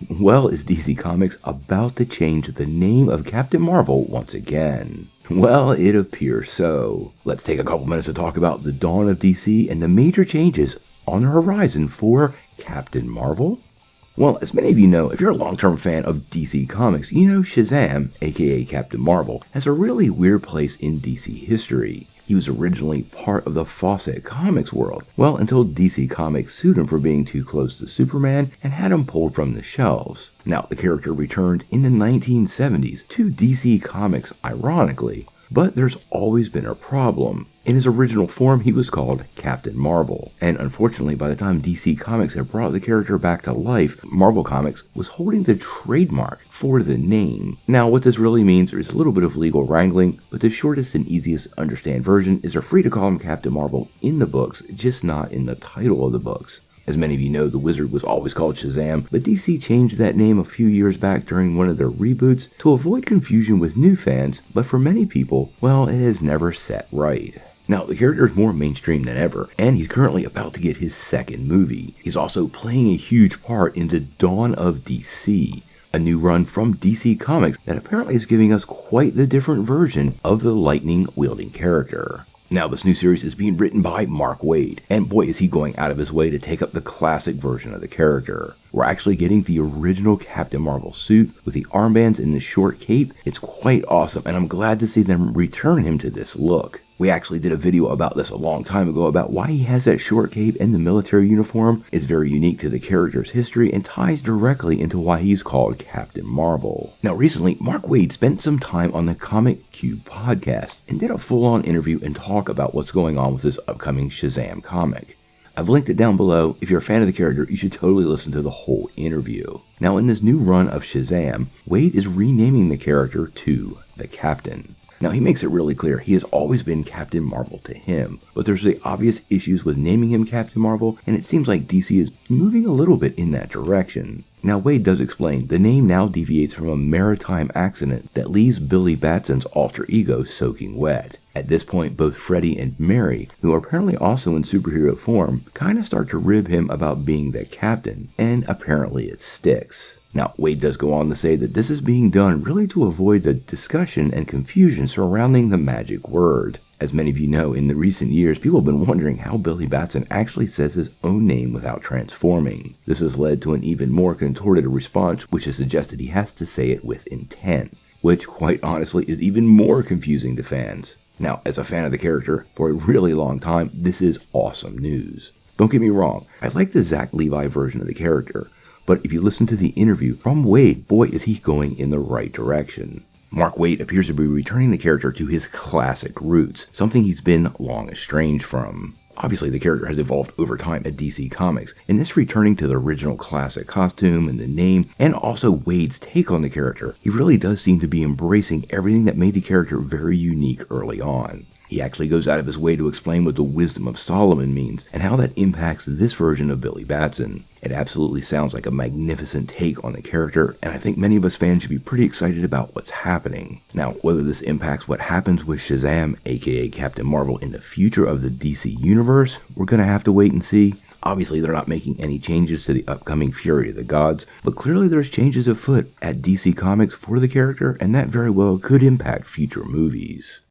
Well, is DC Comics about to change the name of Captain Marvel once again? Well, it appears so. Let's take a couple minutes to talk about the dawn of DC and the major changes on the horizon for Captain Marvel. Well, as many of you know, if you're a long-term fan of DC Comics, you know Shazam, aka Captain Marvel, has a really weird place in DC history. He was originally part of the Fawcett Comics world, well, until DC Comics sued him for being too close to Superman and had him pulled from the shelves. Now, the character returned in the 1970s to DC Comics, ironically, but there's always been a problem. In his original form, he was called Captain Marvel, and unfortunately, by the time DC Comics had brought the character back to life, Marvel Comics was holding the trademark for the name. Now, what this really means is a little bit of legal wrangling, but the shortest and easiest to understand version is they're free to call him Captain Marvel in the books, just not in the title of the books. As many of you know, the Wizard was always called Shazam, but DC changed that name a few years back during one of their reboots to avoid confusion with new fans, but for many people, well, it has never set right. Now, the character is more mainstream than ever, and he's currently about to get his second movie. He's also playing a huge part in the Dawn of DC, a new run from DC Comics that apparently is giving us quite the different version of the lightning-wielding character. Now, this new series is being written by Mark Waid, and boy is he going out of his way to take up the classic version of the character. We're actually getting the original Captain Marvel suit with the armbands and the short cape. It's quite awesome, and I'm glad to see them return him to this look. We actually did a video about this a long time ago about why he has that short cape and the military uniform. It's very unique to the character's history and ties directly into why he's called Captain Marvel. Now recently, Mark Waid spent some time on the Comic Cube podcast and did a full-on interview and talk about what's going on with this upcoming Shazam comic. I've linked it down below. If you're a fan of the character, you should totally listen to the whole interview. Now in this new run of Shazam, Waid is renaming the character to the Captain. Now, he makes it really clear he has always been Captain Marvel to him, but there's the obvious issues with naming him Captain Marvel, and it seems like DC is moving a little bit in that direction. Now, Waid does explain the name now deviates from a maritime accident that leaves Billy Batson's alter ego soaking wet. At this point, both Freddy and Mary, who are apparently also in superhero form, kind of start to rib him about being the captain, and apparently it sticks. Now, Waid does go on to say that this is being done really to avoid the discussion and confusion surrounding the magic word. As many of you know, in the recent years, people have been wondering how Billy Batson actually says his own name without transforming. This has led to an even more contorted response, which has suggested he has to say it with intent, which, quite honestly, is even more confusing to fans. Now, as a fan of the character for a really long time, this is awesome news. Don't get me wrong, I like the Zach Levi version of the character, but if you listen to the interview from Waid, boy is he going in the right direction. Mark Waid appears to be returning the character to his classic roots, something he's been long estranged from. Obviously, the character has evolved over time at DC Comics, and this returning to the original classic costume and the name, and also Waid's take on the character, he really does seem to be embracing everything that made the character very unique early on. He actually goes out of his way to explain what the wisdom of Solomon means and how that impacts this version of Billy Batson. It absolutely sounds like a magnificent take on the character, and I think many of us fans should be pretty excited about what's happening. Now, whether this impacts what happens with Shazam, aka Captain Marvel, in the future of the DC Universe, we're gonna have to wait and see. Obviously, they're not making any changes to the upcoming Fury of the Gods, but clearly there's changes afoot at DC Comics for the character, and that very well could impact future movies.